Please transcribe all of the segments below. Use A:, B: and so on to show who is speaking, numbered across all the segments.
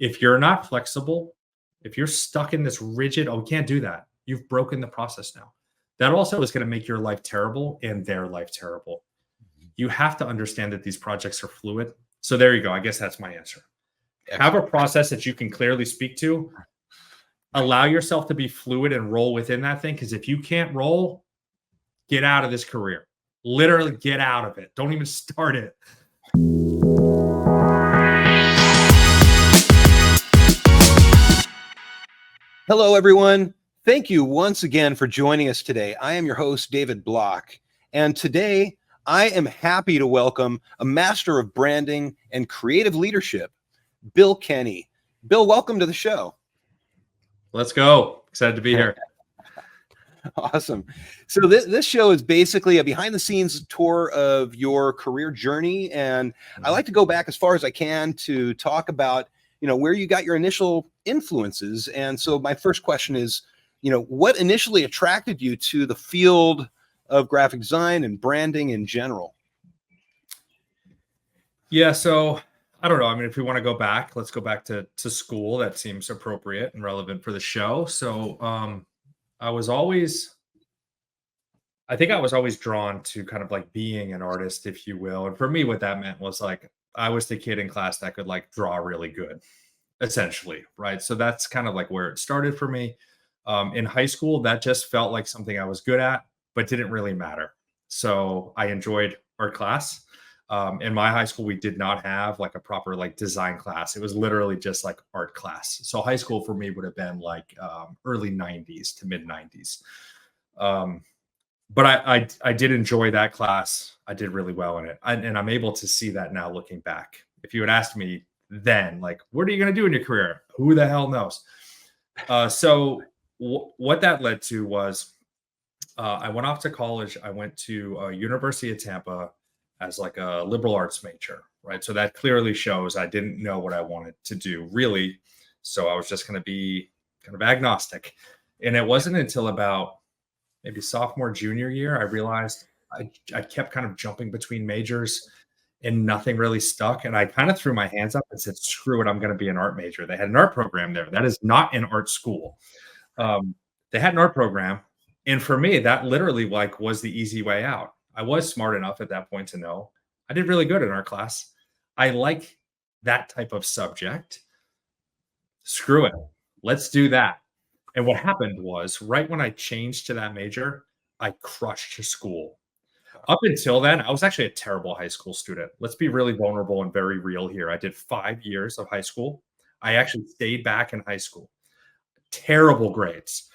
A: If you're not flexible, if you're stuck in this rigid, oh, we can't do that, you've broken the process now. That also is going to make your life terrible and their life terrible. You have to understand that these projects are fluid. So there you go. I guess that's my answer. Have a process that you can clearly speak to. Allow yourself to be fluid and roll within that thing. Because if you can't roll, get out of this career. Literally get out of it. Don't even start it.
B: Hello, everyone. Thank you once again for joining us today. I am your host, David Block. And today I am happy to welcome a master of branding and creative leadership, Bill Kenney. Bill, welcome to the show.
A: Let's go. Excited to be here.
B: Awesome. So this show is basically a behind the scenes tour of your career journey. And I like to go back as far as I can to talk about, where you got your initial influences. And so my first question is, what initially attracted you to the field of graphic design and branding in general?
A: Yeah. So I don't know. I mean, if we want to go back, let's go back to school. That seems appropriate and relevant for the show. So, I was always drawn to kind of like being an artist, if you will. And for me, what that meant was like, I was the kid in class that could like draw really good, essentially. Right. So that's kind of like where it started for me. In high school, that just felt like something I was good at, but didn't really matter. So I enjoyed art class. In my high school, we did not have like a proper like design class. It was literally just like art class. So high school for me would have been like early 90s to mid 90s. But I did enjoy that class. I did really well in it. And I'm able to see that now looking back. If you had asked me then, like, what are you going to do in your career? Who the hell knows? So what that led to was I went off to college. I went to University of Tampa as like a liberal arts major, right? So that clearly shows I didn't know what I wanted to do really. So I was just going to be kind of agnostic. And it wasn't until about maybe sophomore, junior year, I realized I kept kind of jumping between majors and nothing really stuck. And I kind of threw my hands up and said, screw it, I'm going to be an art major. They had an art program there. That is not an art school. They had an art program. And for me, that literally like was the easy way out. I was smart enough at that point to know I did really good in art class. I like that type of subject. Screw it. Let's do that. And what happened was right when I changed to that major, I crushed school. Up until then, I was actually a terrible high school student. Let's be really vulnerable and very real here. I did 5 years of high school. I actually stayed back in high school. Terrible grades.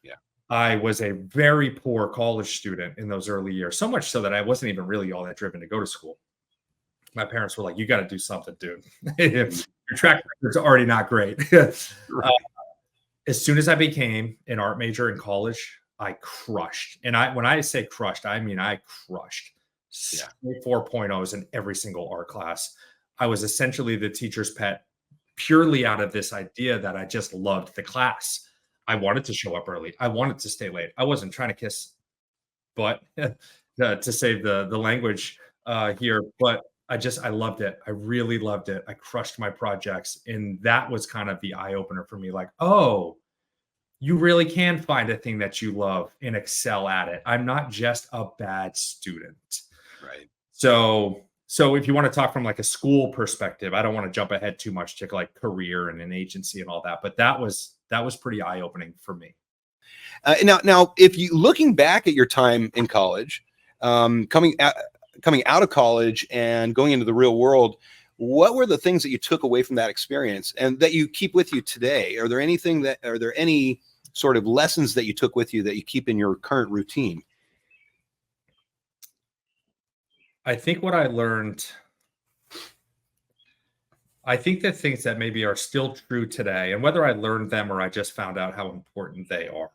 A: Yeah. I was a very poor college student in those early years, so much so that I wasn't even really all that driven to go to school. My parents were like, you got to do something, dude. Your track record's already not great. As soon as I became an art major in college, I crushed. And when I say crushed, I mean I crushed. 4.0s in every single art class. I was essentially the teacher's pet purely out of this idea that I just loved the class. I wanted to show up early. I wanted to stay late. I wasn't trying to kiss butt to save the language here, but I loved it. I really loved it. I crushed my projects. And that was kind of the eye opener for me. Like, oh, you really can find a thing that you love and excel at it. I'm not just a bad student.
B: Right.
A: So if you want to talk from like a school perspective, I don't want to jump ahead too much to like career and an agency and all that, but that was pretty eye opening for me.
B: Now, if you looking back at your time in college, coming out of college and going into the real world, what were the things that you took away from that experience and that you keep with you today? Are there any sort of lessons that you took with you that you keep in your current routine?
A: I think what I learned, I think that things that maybe are still true today, and whether I learned them or I just found out how important they are,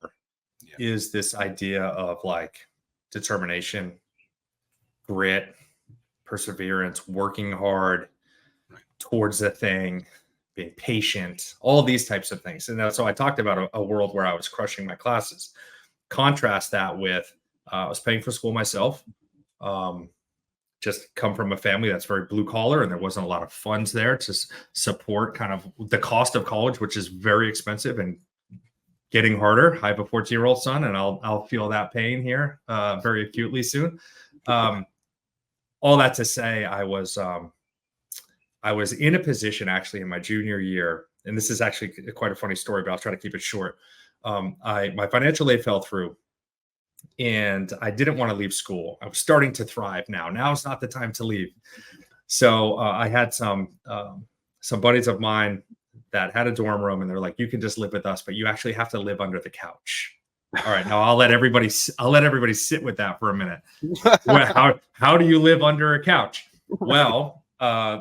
A: is this idea of like determination, grit, perseverance, working hard towards a thing, being patient, all these types of things. And so I talked about a world where I was crushing my classes. Contrast that with I was paying for school myself. just come from a family that's very blue collar, and there wasn't a lot of funds there to support kind of the cost of college, which is very expensive and getting harder. I have a 14-year-old son, and I'll feel that pain here very acutely soon. All that to say, I was in a position actually in my junior year, and this is actually quite a funny story, but I'll try to keep it short. My financial aid fell through, and I didn't want to leave school. I was starting to thrive now. Now is not the time to leave. So I had some buddies of mine that had a dorm room, and they're like, "You can just live with us, but you actually have to live under the couch." All right, now I'll let everybody sit with that for a minute. Well, how do you live under a couch? Well,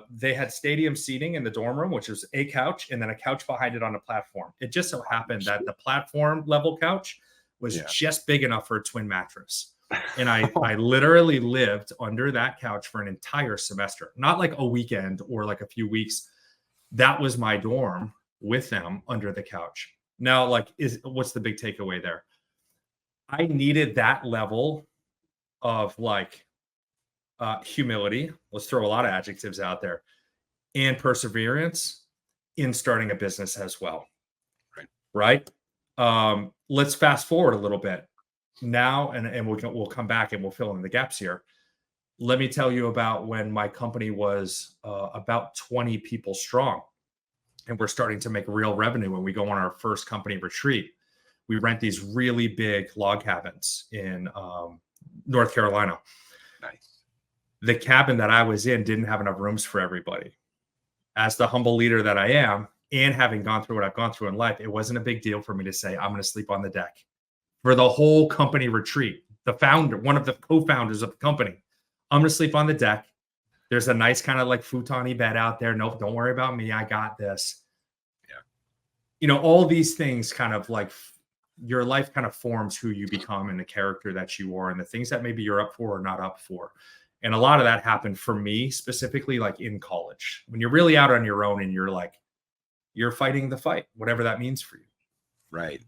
A: they had stadium seating in the dorm room, which was a couch and then a couch behind it on a platform. It just so happened that the platform level couch was just big enough for a twin mattress. And I literally lived under that couch for an entire semester, not like a weekend or like a few weeks. That was my dorm with them under the couch. Now, like, what's the big takeaway there? I needed that level of like humility. Let's throw a lot of adjectives out there, and perseverance in starting a business as well. Right. Let's fast forward a little bit now, and we'll come back and we'll fill in the gaps here. Let me tell you about when my company was about 20 people strong, and we're starting to make real revenue when we go on our first company retreat. We rent these really big log cabins in North Carolina.
B: Nice.
A: The cabin that I was in didn't have enough rooms for everybody. As the humble leader that I am, and having gone through what I've gone through in life, it wasn't a big deal for me to say, I'm going to sleep on the deck. For the whole company retreat, the founder, one of the co-founders of the company, I'm going to sleep on the deck. There's a nice kind of like futon-y bed out there. Nope, don't worry about me. I got this. Yeah. You know, all these things kind of like your life kind of forms who you become and the character that you are and the things that maybe you're up for or not up for. And a lot of that happened for me specifically, like in college, when you're really out on your own and you're fighting the fight, whatever that means for you.
B: Right.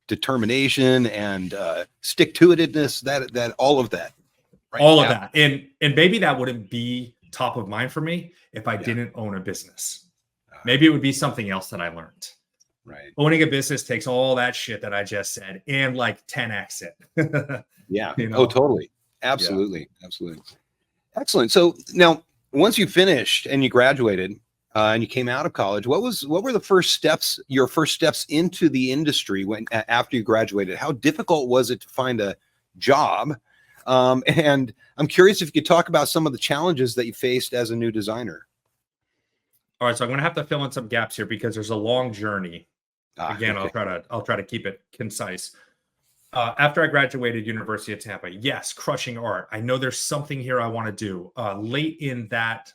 B: Determination and stick-to-itiveness, that all of that.
A: Right? All of that. And maybe that wouldn't be top of mind for me if I didn't own a business. Maybe it would be something else that I learned.
B: Right.
A: Owning a business takes all that shit that I just said and like 10x it.
B: Yeah.
A: You know?
B: Oh, totally. Absolutely. Yeah. Absolutely. Excellent. So now, once you finished and you graduated and you came out of college, what were the first steps, your first steps into the industry after you graduated? How difficult was it to find a job? And I'm curious if you could talk about some of the challenges that you faced as a new designer.
A: All right. So I'm going to have to fill in some gaps here because there's a long journey. Again, okay. I'll try to keep it concise. After I graduated University of Tampa, yes, crushing art. I know there's something here I want to do. Late in that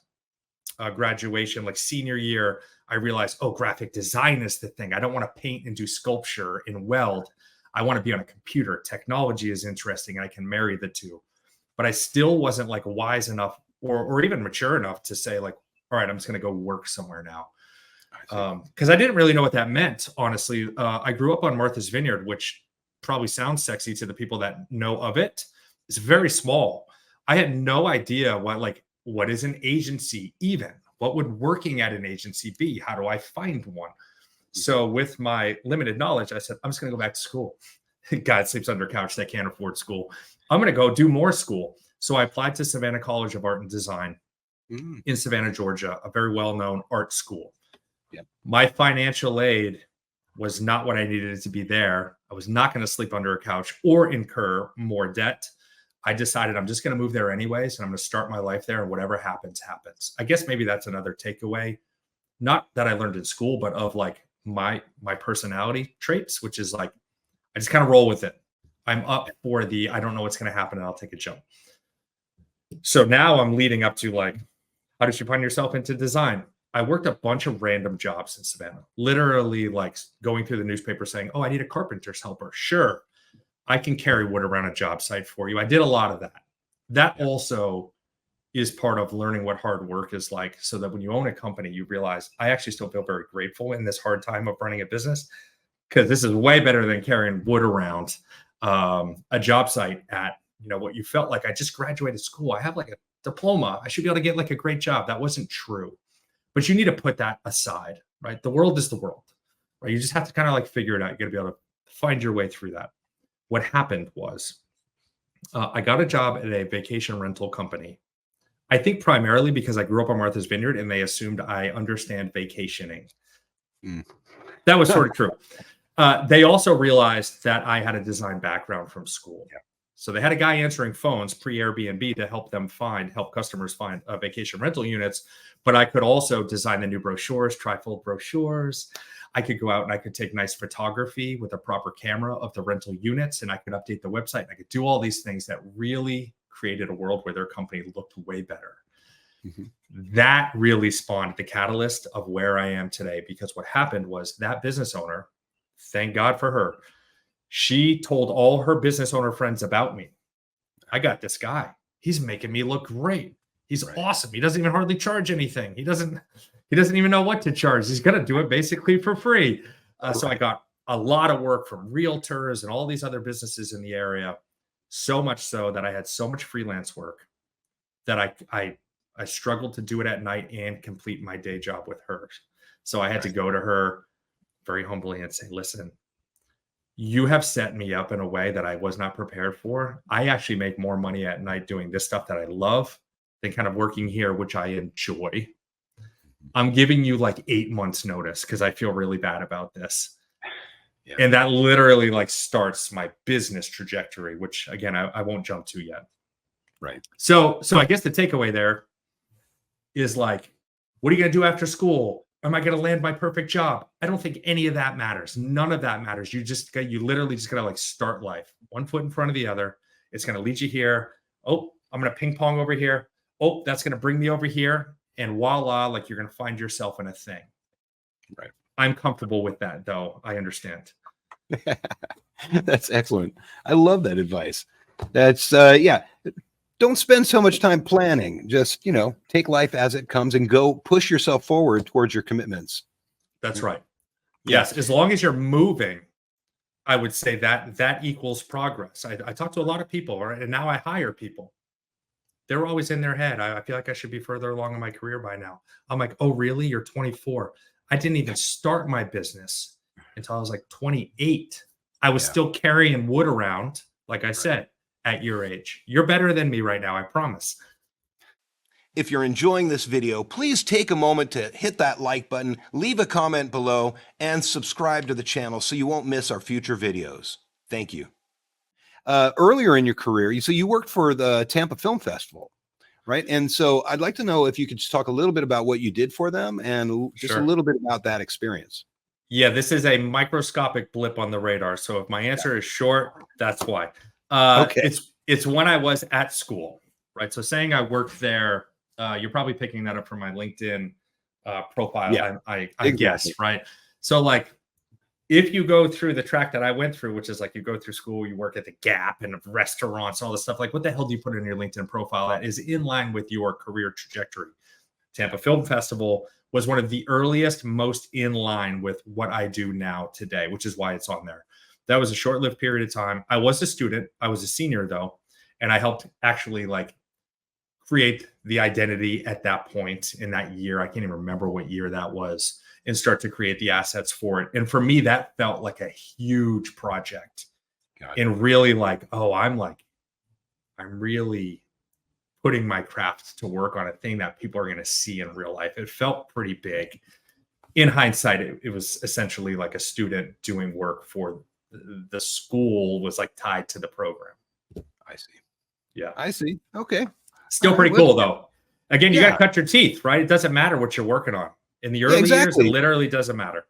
A: graduation, like senior year, I realized, graphic design is the thing. I don't want to paint and do sculpture and weld. I want to be on a computer. Technology is interesting, and I can marry the two. But I still wasn't like wise enough or even mature enough to say like, all right, I'm just going to go work somewhere now. Because I didn't really know what that meant, honestly. I grew up on Martha's Vineyard, which probably sounds sexy to the people that know of it. It's very small. I had no idea what is an agency even? What would working at an agency be? How do I find one? So with my limited knowledge, I said, I'm just going to go back to school. God sleeps under a couch that can't afford school. I'm going to go do more school. So I applied to Savannah College of Art and Design in Savannah, Georgia, a very well-known art school. Yep. My financial aid was not what I needed it to be there. I was not going to sleep under a couch or incur more debt. I decided I'm just going to move there anyways, and I'm going to start my life there, and whatever happens, happens. I guess maybe that's another takeaway, not that I learned in school, but of like my personality traits, which is like, I just kind of roll with it. I'm up for I don't know what's going to happen, and I'll take a jump. So now I'm leading up to like, how did you find yourself into design? I worked a bunch of random jobs in Savannah, literally like going through the newspaper saying, I need a carpenter's helper. Sure. I can carry wood around a job site for you. I did a lot of that. That also is part of learning what hard work is like, so that when you own a company, you realize I actually still feel very grateful in this hard time of running a business, because this is way better than carrying wood around a job site at, what you felt like. I just graduated school. I have like a diploma. I should be able to get like a great job. That wasn't true. But you need to put that aside, right? The world is the world, right? You just have to kind of like figure it out. You got to be able to find your way through that. What happened was I got a job at a vacation rental company. I think primarily because I grew up on Martha's Vineyard and they assumed I understand vacationing. That was sort of true. They also realized that I had a design background from school.
B: Yeah.
A: So they had a guy answering phones pre-Airbnb to help customers find vacation rental units. But I could also design the new brochures, trifold brochures. I could go out and I could take nice photography with a proper camera of the rental units, and I could update the website. I could do all these things that really created a world where their company looked way better. That really spawned the catalyst of where I am today, because what happened was that business owner, thank God for her, she told all her business owner friends about me. I got this guy. He's making me look great. He's awesome. He doesn't even hardly charge anything. He doesn't even know what to charge. He's going to do it basically for free. So I got a lot of work from realtors and all these other businesses in the area. So much so that I had so much freelance work that I struggled to do it at night and complete my day job with her. So I had to go to her very humbly and say, listen, you have set me up in a way that I was not prepared for. I actually make more money at night doing this stuff that I love than kind of working here, which I enjoy. I'm giving you like 8 months notice because I feel really bad about this. Yeah. And that literally like starts my business trajectory, which again, I won't jump to yet.
B: Right.
A: So I guess the takeaway there is like, what are you going to do after school? Am I going to land my perfect job? I don't think any of that matters. None of that matters. You literally just got to like start life one foot in front of the other. It's going to lead you here. Oh, I'm going to ping pong over here. Oh, that's going to bring me over here. And voila, like you're going to find yourself in a thing.
B: Right.
A: I'm comfortable with that, though. I understand.
B: That's excellent. I love that advice. That's yeah. Don't spend so much time planning. Just, take life as it comes and go push yourself forward towards your commitments.
A: That's right. Yes. As long as you're moving, I would say that equals progress. I talk to a lot of people, right? And now I hire people. They're always in their head. I feel like I should be further along in my career by now. I'm like, oh, really? You're 24. I didn't even start my business until I was like 28. I was still carrying wood around, like I said, at your age. You're better than me right now, I promise.
B: If you're enjoying this video, please take a moment to hit that like button, leave a comment below, and subscribe to the channel so you won't miss our future videos. Thank you. Earlier in your career, you worked for the Tampa Film Festival, right? And so I'd like to know if you could just talk a little bit about what you did for them and just a little bit about that experience.
A: Yeah, this is a microscopic blip on the radar. So if my answer is short, that's why. Okay. It's when I was at school, right? So saying I worked there, you're probably picking that up from my LinkedIn profile. Yeah, I guess, right? So like, if you go through the track that I went through, which is like you go through school, you work at the Gap and restaurants, all this stuff, like what the hell do you put in your LinkedIn profile that is in line with your career trajectory? Tampa Film Festival was one of the earliest, most in line with what I do now today, which is why it's on there. That was a short-lived period of time. I was a student. I was a senior though. And I helped actually like create the identity at that point in that year. I can't even remember what year that was, and start to create the assets for it. And for me, that felt like a huge project. And really like, oh, I'm really putting my craft to work on a thing that people are going to see in real life. It felt pretty big. In hindsight, it was essentially like a student doing work for the school was like tied to the program.
B: I see.
A: Yeah.
B: I see. Okay.
A: Still pretty cool though. Again, you got to cut your teeth, right? It doesn't matter what you're working on. In the early years, it literally doesn't matter.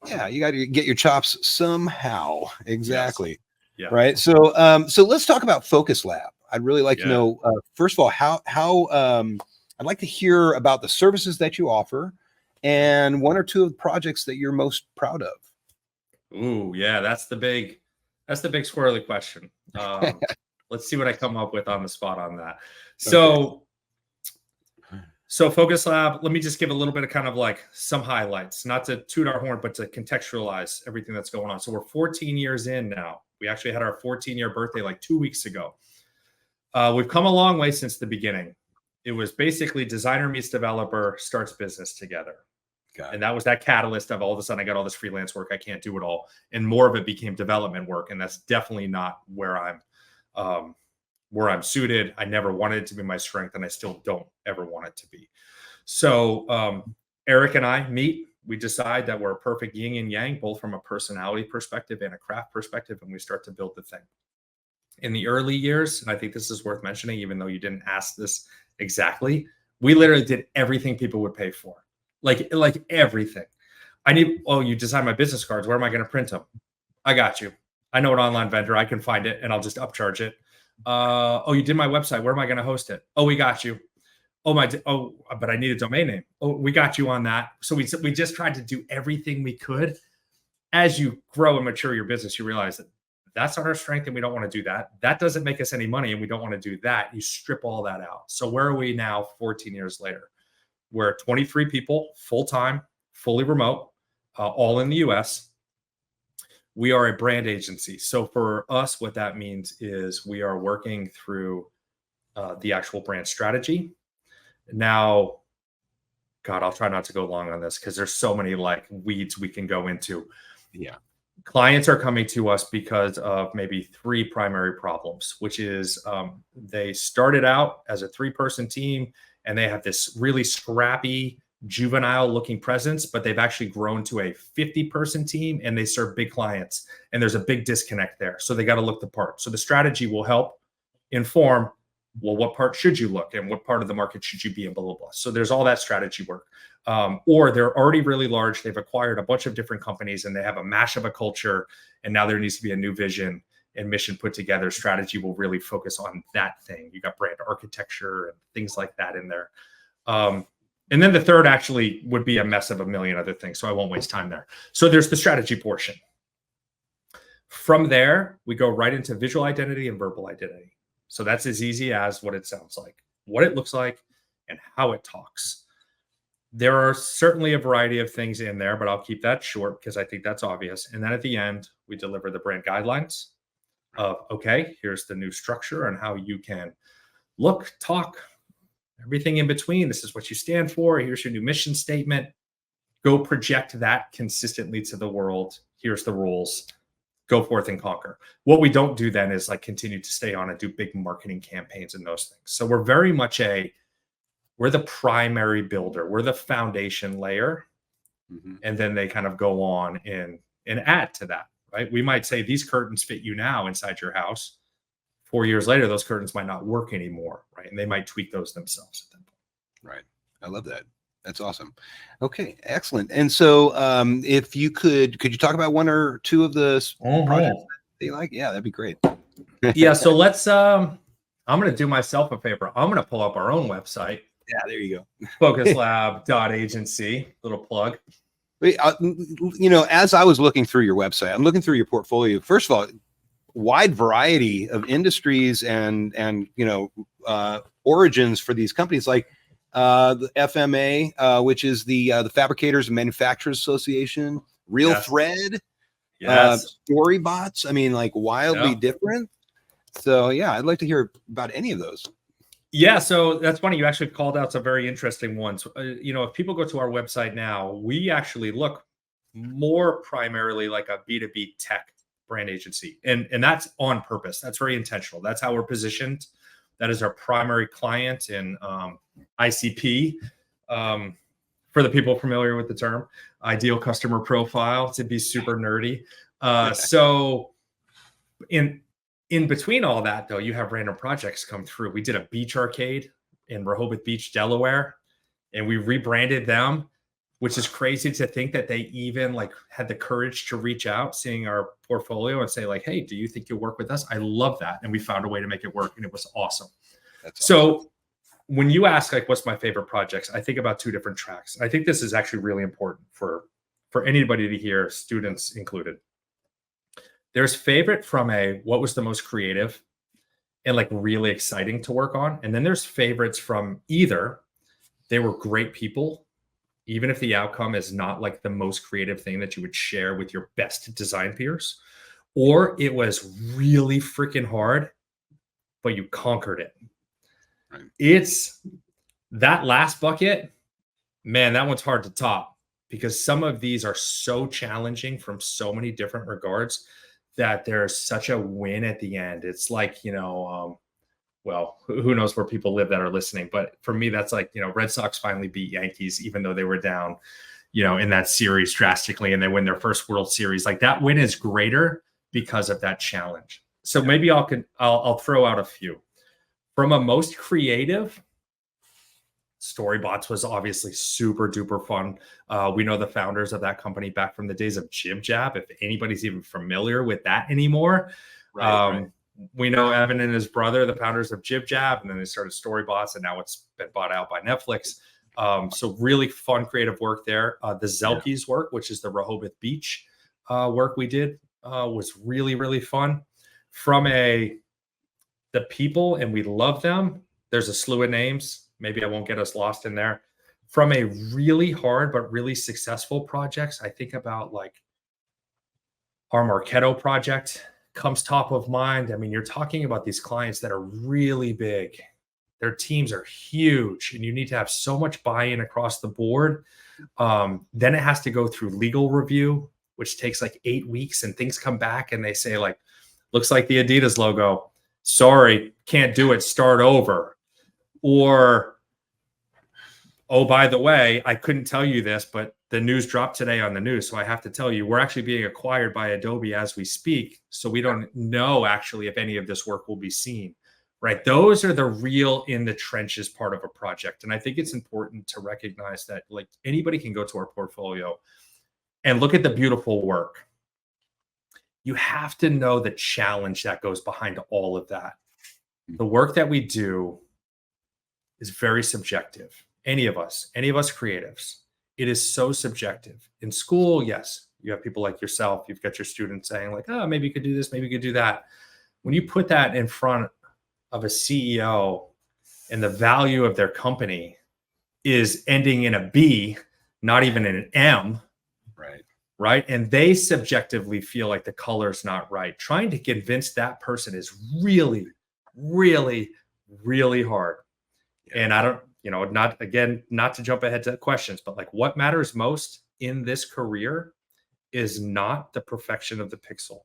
B: Yeah, you got to get your chops somehow. Exactly.
A: Yes. Yeah.
B: Right. So, so let's talk about Focus Lab. I'd really like to know, first of all, how I'd like to hear about the services that you offer, and one or two of the projects that you're most proud of.
A: Ooh, yeah, that's the big squirrely question. Let's see what I come up with on the spot on that. So Focus Lab, let me just give a little bit of kind of like some highlights, not to toot our horn, but to contextualize everything that's going on. So we're 14 years in now. We actually had our 14-year birthday like 2 weeks ago. We've come a long way since the beginning. It was basically designer meets developer starts business together.
B: Got
A: And that was that catalyst of all of a sudden I got all this freelance work. I can't do it all. And more of it became development work. And that's definitely not where I'm suited. I never wanted it to be my strength, and I still don't ever want it to be. So Eric and I meet. We decide that we're a perfect yin and yang, both from a personality perspective and a craft perspective, and we start to build the thing. In the early years, and I think this is worth mentioning, even though you didn't ask this exactly, we literally did everything people would pay for, like everything. You design my business cards. Where am I going to print them? I got you. I know an online vendor. I can find it, and I'll just upcharge it. You did my website. Where am I going to host it? Oh, we got you. But I need a domain name. Oh, we got you on that. So we just tried to do everything we could. As you grow and mature your business, you realize that that's not our strength, and we don't want to do that. That doesn't make us any money, and we don't want to do that. You strip all that out. So where are we now 14 years later? We're 23 people, full-time, fully remote, all in the US. We are a brand agency. So for us, what that means is we are working through the actual brand strategy. Now, God, I'll try not to go long on this because there's so many like weeds we can go into.
B: Yeah.
A: Clients are coming to us because of maybe three primary problems, which is they started out as a 3-person team and they have this really scrappy, juvenile looking presence, but they've actually grown to a 50-person team and they serve big clients. And there's a big disconnect there. So they got to look the part. So the strategy will help inform, well, what part should you look and what part of the market should you be in, blah, blah, blah. So there's all that strategy work. Or they're already really large. They've acquired a bunch of different companies and they have a mash of a culture. And now there needs to be a new vision and mission put together. Strategy will really focus on that thing. You got brand architecture and things like that in there. And then the third actually would be a mess of a million other things. So I won't waste time there. So there's the strategy portion. From there, we go right into visual identity and verbal identity. So that's as easy as what it sounds like, what it looks like, and how it talks. There are certainly a variety of things in there, but I'll keep that short because I think that's obvious. And then at the end, we deliver the brand guidelines of, okay, here's the new structure and how you can look, talk, everything in between. This is what you stand for. Here's your new mission statement. Go project that consistently to the world. Here's the rules. Go forth and conquer. What we don't do then is like continue to stay on and do big marketing campaigns and those things. So we're very much we're the primary builder. We're the foundation layer. Mm-hmm. And then they kind of go on and add to that, right? We might say these curtains fit you now inside your house. 4 years later, those curtains might not work anymore, right? And they might tweak those themselves at that point.
B: Right. I love that. That's awesome. Okay, excellent. And so if you could you talk about one or two of the projects that you like? Yeah, that'd be great.
A: Yeah, so let's, I'm going to do myself a favor. I'm going to pull up our own website.
B: Yeah, there you go.
A: Focuslab.agency, little plug.
B: As I was looking through your website, I'm looking through your portfolio. First of all, wide variety of industries and origins for these companies, like the FMA, which is the Fabricators and Manufacturers Association, Real
A: Yes.
B: Thread,
A: Yes.
B: Storybots. I mean, like wildly different. So yeah, I'd like to hear about any of those.
A: Yeah, so that's funny. You actually called out some very interesting ones. If people go to our website now, we actually look more primarily like a B2B tech brand agency. And that's on purpose. That's very intentional. That's how we're positioned. That is our primary client in ICP. For the people familiar with the term, ideal customer profile, to be super nerdy. So in between all that, though, you have random projects come through. We did a beach arcade in Rehoboth Beach, Delaware, and we rebranded them, which is crazy to think that they even had the courage to reach out, seeing our portfolio and say hey, do you think you'll work with us? I love that. And we found a way to make it work, and it was awesome.
B: That's awesome.
A: So when you ask what's my favorite projects, I think about two different tracks. I think this is actually really important for anybody to hear, students included. There's favorite from what was the most creative and really exciting to work on. And then there's favorites from either they were great people, even if the outcome is not the most creative thing that you would share with your best design peers, or it was really freaking hard, but you conquered it.
B: Right.
A: It's That last bucket, man, that one's hard to top because some of these are so challenging from so many different regards that there's such a win at the end. It's like, well, who knows where people live that are listening, but for me, that's like, Red Sox finally beat Yankees, even though they were down, in that series drastically, and they win their first World Series. Like that win is greater because of that challenge. So maybe I'll throw out a few. From a most creative, Storybots was obviously super duper fun. We know the founders of that company back from the days of Jib Jab. If anybody's even familiar with that anymore, right. We know Evan and his brother, the founders of Jib Jab, and then they started Storybots, and now it's been bought out by Netflix. So really fun, creative work there. The Zelke's work, which is the Rehoboth Beach work we did, was really, really fun. From the people, and we love them. There's a slew of names. Maybe I won't get us lost in there. From a really hard but really successful projects, I think about like our Marketo project comes top of mind. I mean, you're talking about these clients that are really big. Their teams are huge, and you need to have so much buy-in across the board. Then it has to go through legal review, which takes like 8 weeks, and things come back and they say like, looks like the Adidas logo. Sorry, can't do it. Start over. Or, oh, by the way, I couldn't tell you this, but the news dropped today on the news. So I have to tell you, we're actually being acquired by Adobe as we speak. So we don't know actually if any of this work will be seen, right? Those are the real in the trenches part of a project. And I think it's important to recognize that like anybody can go to our portfolio and look at the beautiful work. You have to know the challenge that goes behind all of that. The work that we do is very subjective. Any of us creatives, it is so subjective. In school, yes, you have people like yourself, you've got your students saying like, oh, maybe you could do this, maybe you could do that. When you put that in front of a CEO and the value of their company is ending in a B, not even in an M, right? And they subjectively feel like the color's not right. Trying to convince that person is really, really, really hard. And I don't, not to jump ahead to questions, but like what matters most in this career is not the perfection of the pixel.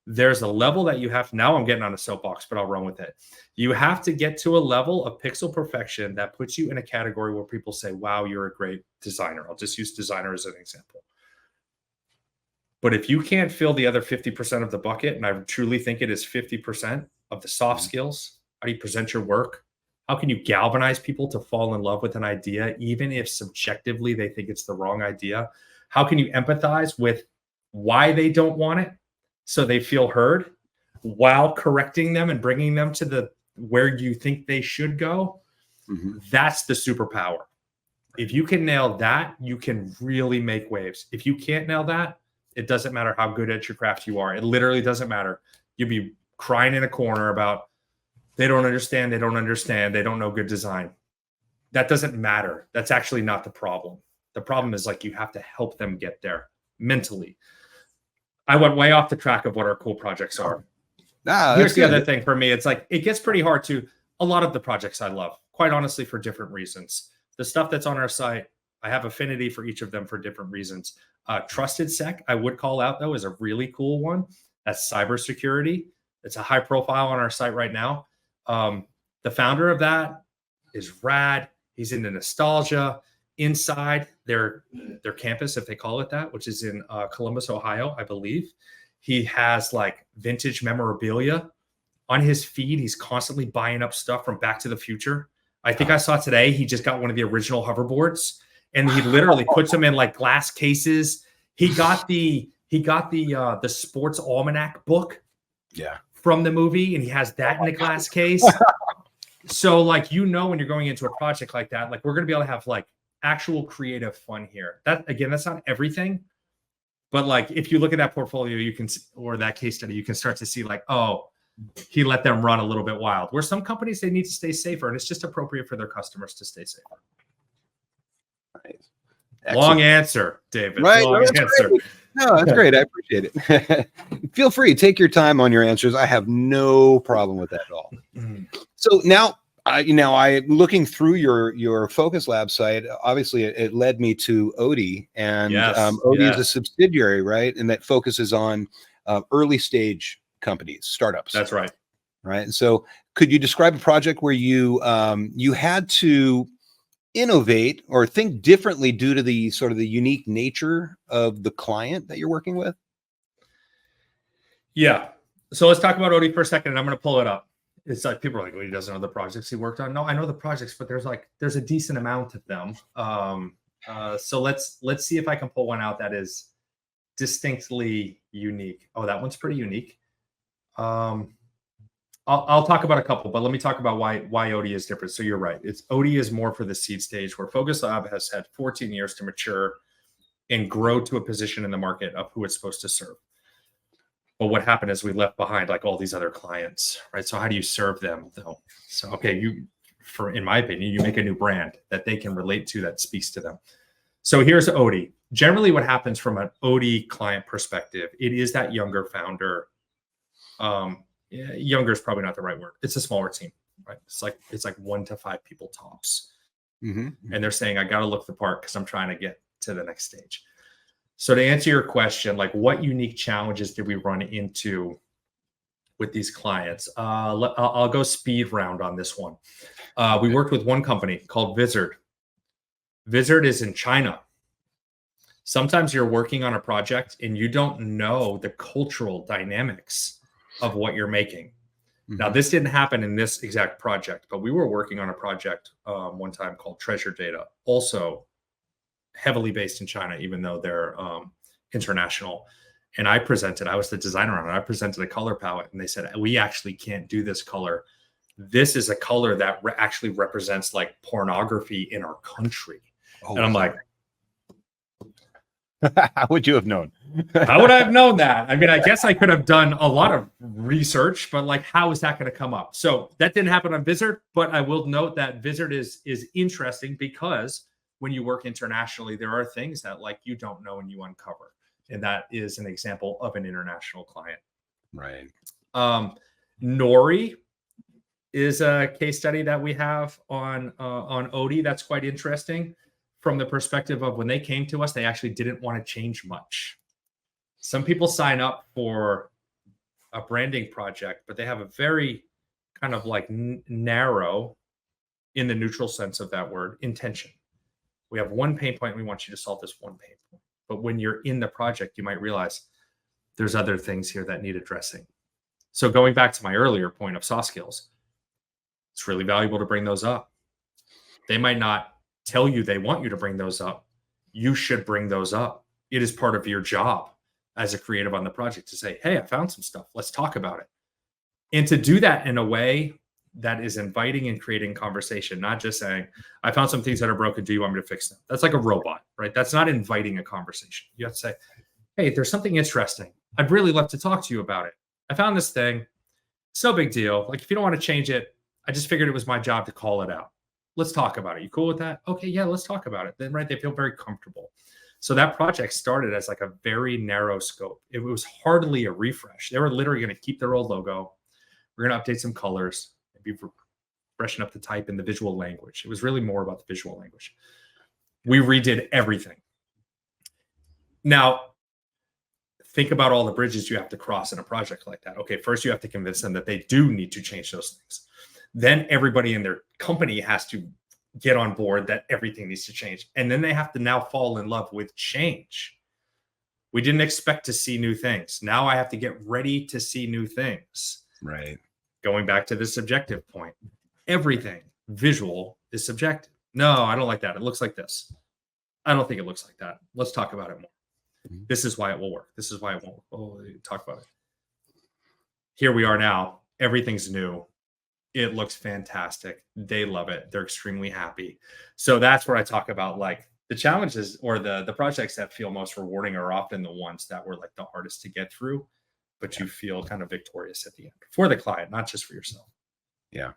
A: There's a level that you have. Now I'm getting on a soapbox, but I'll run with it. You have to get to a level of pixel perfection that puts you in a category where people say, wow, you're a great designer. I'll just use designer as an example. But if you can't fill the other 50% of the bucket, and I truly think it is 50% of the soft skills, how do you present your work? How can you galvanize people to fall in love with an idea, even if subjectively they think it's the wrong idea? How can you empathize with why they don't want it so they feel heard while correcting them and bringing them to where you think they should go? That's the superpower. If you can nail that, you can really make waves. If you can't nail that, it doesn't matter how good at your craft you are. It literally doesn't matter. You'll be crying in a corner about they don't understand, they don't know good design. That doesn't matter. That's actually not the problem. The problem is like you have to help them get there mentally. I went way off the track of what our cool projects are. Here's the other thing for me. It's like it gets pretty hard to a lot of the projects I love, quite honestly, for different reasons. The stuff that's on our site, I have affinity for each of them for different reasons. Trusted Sec, I would call out though, is a really cool one. That's cybersecurity. It's a high profile on our site right now. The founder of that is rad. He's into nostalgia inside their campus, if they call it that, which is in Columbus, Ohio, I believe. He has like vintage memorabilia on his feed. He's constantly buying up stuff from Back to the Future. I think I saw today he just got one of the original hoverboards, and he literally puts them in like glass cases. He got the sports almanac book. Yeah. From the movie, and he has that in a glass case. So like, when you're going into a project like that, like we're going to be able to have like actual creative fun here. That again, that's not everything, but like if you look at that portfolio, you can, or that case study, you can start to see like, oh, he let them run a little bit wild. Where some companies, they need to stay safer, and it's just appropriate for their customers to stay safer. Nice. Long answer, David.
B: Right.
A: Long answer.
B: Great. No, that's great. I appreciate it. Feel free. Take your time on your answers. I have no problem with that at all. So now I looking through your Focus Lab site, obviously it led me to Odie, and
A: Yes,
B: Odie is a
A: yes,
B: subsidiary, right? And that focuses on early stage companies, startups,
A: that's right.
B: right? And so could you describe a project where you had to innovate or think differently due to the sort of the unique nature of the client that you're working with?
A: Yeah. So let's talk about Odie for a second, and I'm going to pull it up. It's like people are like, well, he doesn't know the projects he worked on. No, I know the projects, but there's a decent amount of them. So let's see if I can pull one out that is distinctly unique. Oh, that one's pretty unique. I'll talk about a couple, but let me talk about why Odie is different. So you're right. Odie is more for the seed stage, where Focus Lab has had 14 years to mature and grow to a position in the market of who it's supposed to serve. But what happened is we left behind like all these other clients, right? So how do you serve them though? So, okay, in my opinion, you make a new brand that they can relate to that speaks to them. So here's Odie. Generally what happens from an Odie client perspective, it is that younger founder. Younger is probably not the right word. It's a smaller team, right? It's like 1 to 5 people tops. And they're saying, I got to look the part because I'm trying to get to the next stage. So to answer your question, like what unique challenges did we run into with these clients? I'll go speed round on this one. We worked with one company called Vizard. Vizard is in China. Sometimes you're working on a project and you don't know the cultural dynamics of what you're making. Now, this didn't happen in this exact project, but we were working on a project one time called Treasure Data, also heavily based in China, even though they're international. And I was the designer on it. I presented a color palette and they said, we actually can't do this color. This is a color that actually represents like pornography in our country. And I'm like,
B: how would you have known?
A: How would I have known that? I mean, I guess I could have done a lot of research, but like, how is that going to come up? So that didn't happen on Vizard, but I will note that Vizard is interesting because when you work internationally, there are things that like you don't know and you uncover. And that is an example of an international client.
B: Right.
A: Nori is a case study that we have on Odie. That's quite interesting from the perspective of when they came to us, they actually didn't want to change much. Some people sign up for a branding project, but they have a very kind of like narrow, in the neutral sense of that word, intention. We have one pain point. We want you to solve this one pain point. But when you're in the project, you might realize there's other things here that need addressing. So going back to my earlier point of soft skills, it's really valuable to bring those up. They might not tell you they want you to bring those up. You should bring those up. It is part of your job as a creative on the project to say, hey, I found some stuff. Let's talk about it. And to do that in a way that is inviting and creating conversation, not just saying, I found some things that are broken. Do you want me to fix them? That's like a robot, right? That's not inviting a conversation. You have to say, hey, there's something interesting. I'd really love to talk to you about it. I found this thing. It's no big deal. Like if you don't want to change it, I just figured it was my job to call it out. Let's talk about it. You cool with that? Okay, yeah, let's talk about it. Then, right, they feel very comfortable. So that project started as like a very narrow scope. It was hardly a refresh. They were literally going to keep their old logo. We're going to update some colors, maybe freshen up the type and the visual language. It was really more about the visual language. We redid everything. Now, think about all the bridges you have to cross in a project like that. Okay, first you have to convince them that they do need to change those things. Then everybody in their company has to get on board that everything needs to change. And then they have to now fall in love with change. We didn't expect to see new things. Now I have to get ready to see new things.
B: Right.
A: Going back to the subjective point, everything visual is subjective. No, I don't like that. It looks like this. I don't think it looks like that. Let's talk about it more. This is why it will work. This is why it won't. Oh, talk about it. Here we are now. Everything's new. It looks fantastic. They love it. They're extremely happy. So that's where I talk about like the challenges or the projects that feel most rewarding are often the ones that were like the hardest to get through, but you feel kind of victorious at the end for the client, not just for yourself.
B: Yeah,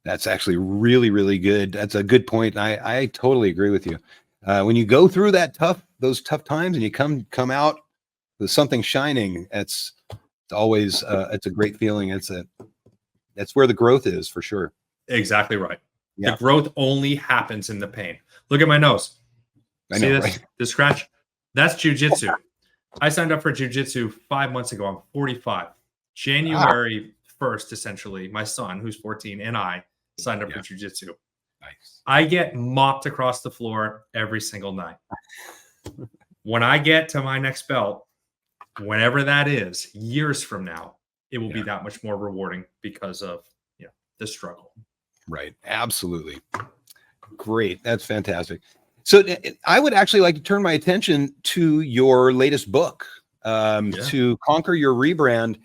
B: that's actually really, really good. That's a good point. I totally agree with you. When you go through those tough times and you come out with something shining, it's always it's a great feeling. That's where the growth is for sure.
A: Exactly right.
B: Yeah.
A: The growth only happens in the pain. Look at my nose.
B: I
A: See
B: know,
A: this?
B: right?
A: The scratch? That's jujitsu. I signed up for jujitsu 5 months ago. I'm 45.
B: Ah,
A: January 1st, essentially, my son, who's 14, and I signed up for
B: yeah.
A: jujitsu.
B: Nice.
A: I get mopped across the floor every single night. When I get to my next belt, whenever that is, years from now, it will be
B: Yeah.
A: that much more rewarding because of the struggle.
B: Right. Absolutely. Great. That's fantastic. So I would actually like to turn my attention to your latest book,
A: Yeah.
B: To Conquer Your Rebrand.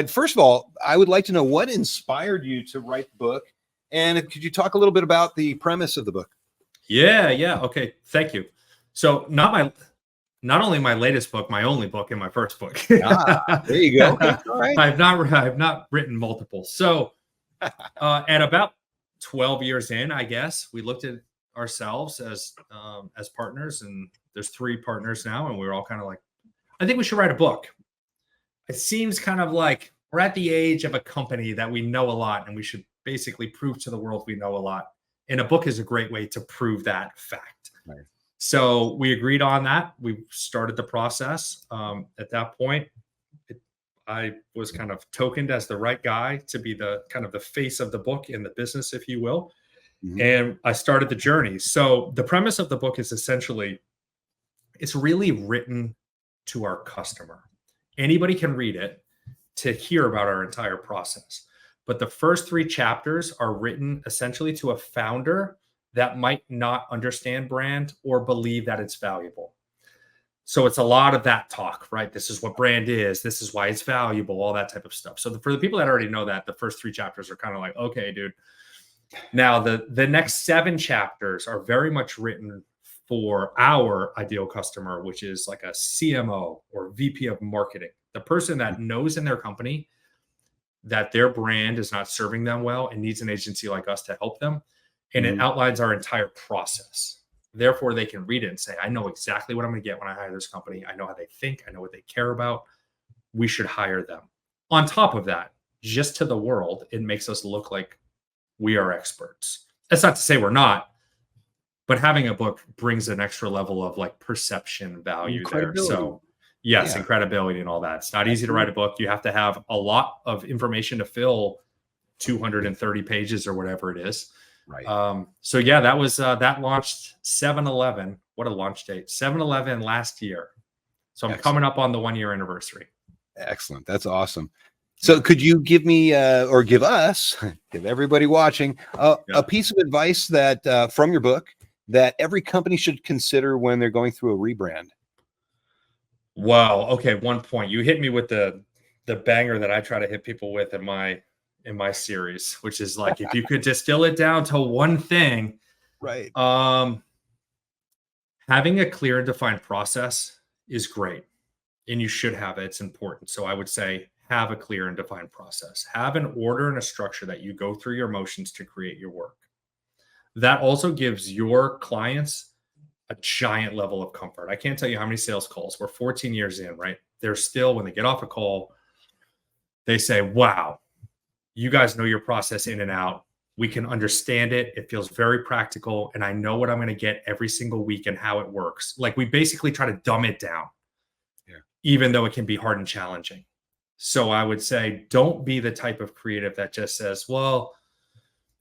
B: First of all, I would like to know what inspired you to write the book. And could you talk a little bit about the premise of the book?
A: Yeah. Okay. Thank you. So not only my latest book, my only book and my first book.
B: There you go. Okay. All right.
A: I have not written multiple. So at about 12 years in, I guess, we looked at ourselves as partners, and there's 3 partners now, and we were all kind of like, I think we should write a book. It seems kind of like we're at the age of a company that we know a lot, and we should basically prove to the world we know a lot. And a book is a great way to prove that fact.
B: Right.
A: So we agreed on that. We started the process. At that point, I was kind of tokened as the right guy to be the kind of the face of the book in the business, if you will.
B: Mhm.
A: And I started the journey. So the premise of the book is essentially, it's really written to our customer. Anybody can read it to hear about our entire process. But the first 3 chapters are written essentially to a founder that might not understand brand or believe that it's valuable. So it's a lot of that talk, right? This is what brand is. This is why it's valuable, all that type of stuff. So for the people that already know that, the first 3 chapters are kind of like, okay, dude. Now the next 7 chapters are very much written for our ideal customer, which is like a CMO or VP of marketing, the person that knows in their company that their brand is not serving them well and needs an agency like us to help them. And it outlines our entire process. Therefore, they can read it and say, I know exactly what I'm going to get when I hire this company. I know how they think. I know what they care about. We should hire them. On top of that, just to the world, it makes us look like we are experts. That's not to say we're not, but having a book brings an extra level of like perception value there. So yes, and credibility and all that. It's not easy to write a book. You have to have a lot of information to fill 230 pages or whatever it is.
B: Right.
A: So yeah, that was that launched 7/11. What a launch date. 7/11 last year. So I'm coming up on the 1-year anniversary.
B: Excellent. That's awesome. So could you give me or give us, give everybody watching a piece of advice that from your book that every company should consider when they're going through a rebrand?
A: Wow. Okay. One point. You hit me with the banger that I try to hit people with in my series, which is like, if you could distill it down to one thing,
B: right?
A: Having a clear and defined process is great, and you should have it. It's important. So I would say have a clear and defined process. Have an order and a structure that you go through your motions to create your work. That also gives your clients a giant level of comfort. I can't tell you how many sales calls. We're 14 years in, right? They're still, when they get off a call, they say, wow, you guys know your process in and out. We can understand it. It feels very practical. And I know what I'm going to get every single week and how it works. Like, we basically try to dumb it down, even though it can be hard and challenging. So I would say, don't be the type of creative that just says, well,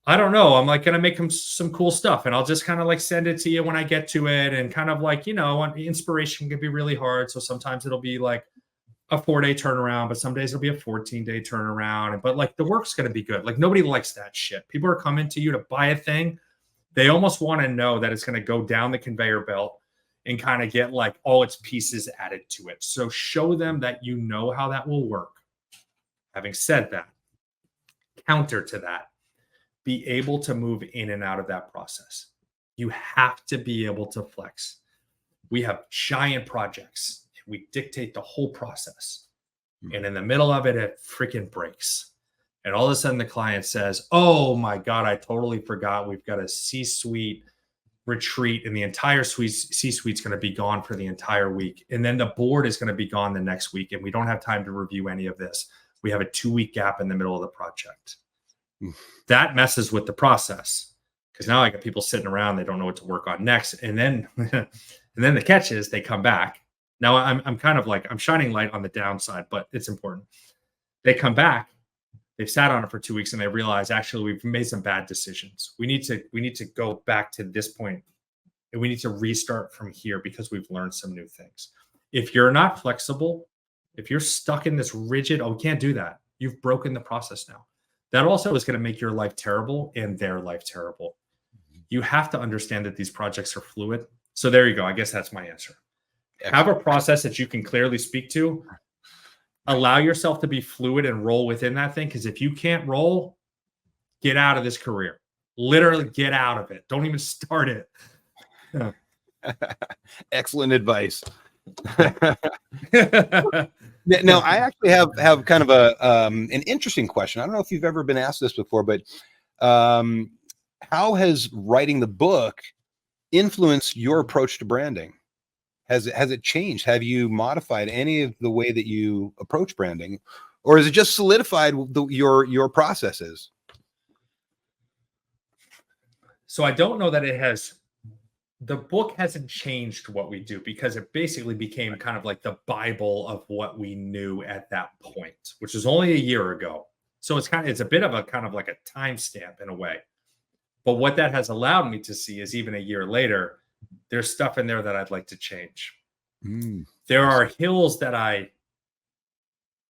A: I don't know, I'm like going to make some cool stuff and I'll just kind of like send it to you when I get to it. And kind of like, inspiration can be really hard. So sometimes it'll be like a 4-day turnaround, but some days it'll be a 14-day turnaround. But like, the work's going to be good. Like, nobody likes that shit. People are coming to you to buy a thing. They almost want to know that it's going to go down the conveyor belt and kind of get like all its pieces added to it. So show them that you know how that will work. Having said that, counter to that, be able to move in and out of that process. You have to be able to flex. We have giant projects. We dictate the whole process. And in the middle of it, it freaking breaks. And all of a sudden the client says, oh my God, I totally forgot. We've got a C-suite retreat and the entire C-suite's going to be gone for the entire week. And then the board is going to be gone the next week. And we don't have time to review any of this. We have a 2-week gap in the middle of the project. That messes with the process, because now I got people sitting around, they don't know what to work on next. And then and then the catch is they come back. Now I'm kind of like, I'm shining light on the downside, but it's important. They come back, they've sat on it for 2 weeks, and they realize, actually, we've made some bad decisions. We need to go back to this point, and we need to restart from here because we've learned some new things. If you're not flexible, if you're stuck in this rigid, oh, we can't do that, you've broken the process now. That also is going to make your life terrible and their life terrible. You have to understand that these projects are fluid. So there you go. I guess that's my answer. Have a process that you can clearly speak to. Allow yourself to be fluid and roll within that thing. Because if you can't roll, get out of this career. Literally get out of it. Don't even start it.
B: Excellent advice. Now, I actually have kind of an interesting question. I don't know if you've ever been asked this before, but how has writing the book influenced your approach to branding? Has it changed? Have you modified any of the way that you approach branding, or is it just solidified your processes?
A: So I don't know that it has. The book hasn't changed what we do, because it basically became kind of like the Bible of what we knew at that point, which was only a year ago. So it's a bit of a kind of like a timestamp in a way. But what that has allowed me to see is, even a year later, there's stuff in there that I'd like to change. There are hills that I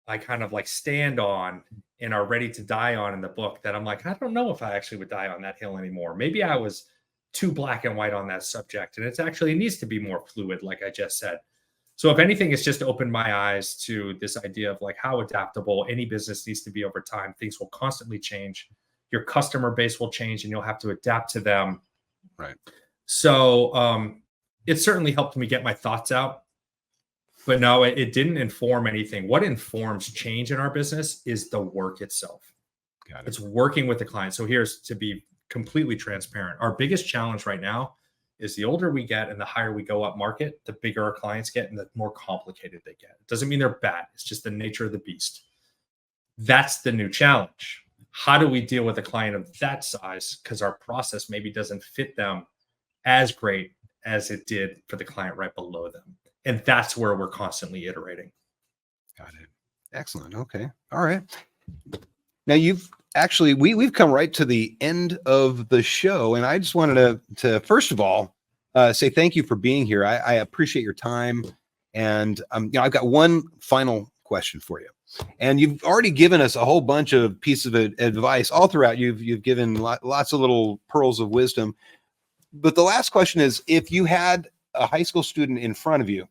A: kind of like stand on and are ready to die on in the book that I'm like, I don't know if I actually would die on that hill anymore. Maybe I was too black and white on that subject, and it needs to be more fluid, like I just said. So if anything, it's just opened my eyes to this idea of like how adaptable any business needs to be over time. Things will constantly change. Your customer base will change, and you'll have to adapt to them.
B: Right.
A: So it certainly helped me get my thoughts out, but no, it didn't inform anything. What informs change in our business is the work itself.
B: Got it.
A: It's working with the client. So here's to be completely transparent. Our biggest challenge right now is the older we get and the higher we go up market, the bigger our clients get and the more complicated they get. It doesn't mean they're bad. It's just the nature of the beast. That's the new challenge. How do we deal with a client of that size? Because our process maybe doesn't fit them as great as it did for the client right below them. And that's where we're constantly iterating.
B: Got it. Excellent. Okay. All right. Now we've come right to the end of the show, and I just wanted to first of all say thank you for being here. I appreciate your time, and I've got one final question for you. And you've already given us a whole bunch of pieces of advice all throughout. You've given lots of little pearls of wisdom. But the last question is, if you had a high school student in front of you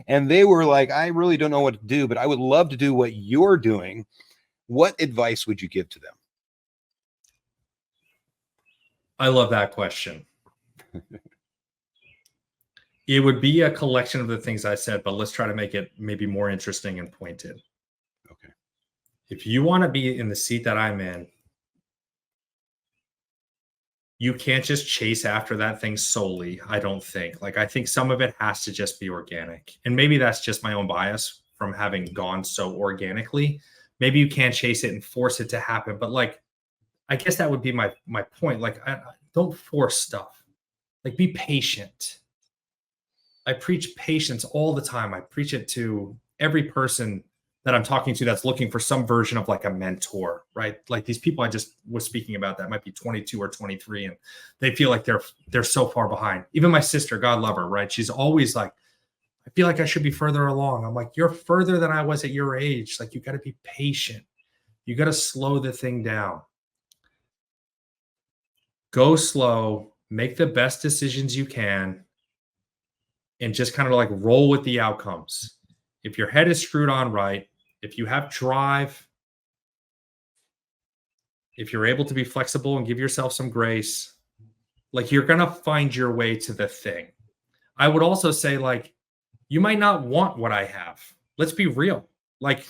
B: and they were like, I really don't know what to do, but I would love to do what you're doing, what advice would you give to them?
A: I love that question. It would be a collection of the things I said, but let's try to make it maybe more interesting and pointed.
B: Okay.
A: If you want to be in the seat that I'm in, you can't just chase after that thing solely, I don't think. Like, I think some of it has to just be organic. And maybe that's just my own bias from having gone so organically. Maybe you can't chase it and force it to happen. But like, I guess that would be my point. Like, don't force stuff. Like, be patient. I preach patience all the time. I preach it to every person that I'm talking to that's looking for some version of like a mentor, right? Like these people I just was speaking about that might be 22 or 23, and they feel like they're so far behind. Even my sister, God love her, right? She's always like, I feel like I should be further along. I'm like, you're further than I was at your age. Like, you got to be patient. You got to slow the thing down. Go slow, make the best decisions you can, and just kind of like roll with the outcomes. If your head is screwed on right, if you have drive, if you're able to be flexible and give yourself some grace, like, you're going to find your way to the thing. I would also say, like, you might not want what I have. Let's be real. Like,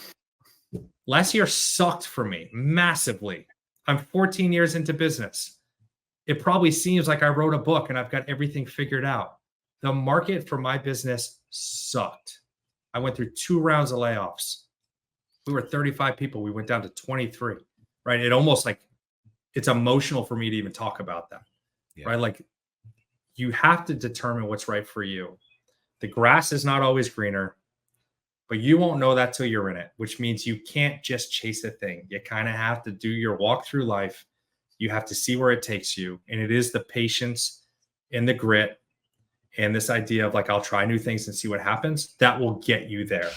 A: last year sucked for me massively. I'm 14 years into business. It probably seems like I wrote a book and I've got everything figured out. The market for my business sucked. I went through 2 rounds of layoffs. We were 35 people. We went down to 23, right? It almost like it's emotional for me to even talk about that.
B: Yeah.
A: Right? Like, you have to determine what's right for you. The grass is not always greener, but you won't know that till you're in it, which means you can't just chase a thing. You kind of have to do your walk through life. You have to see where it takes you. And it is the patience and the grit and this idea of like, I'll try new things and see what happens, that will get you there.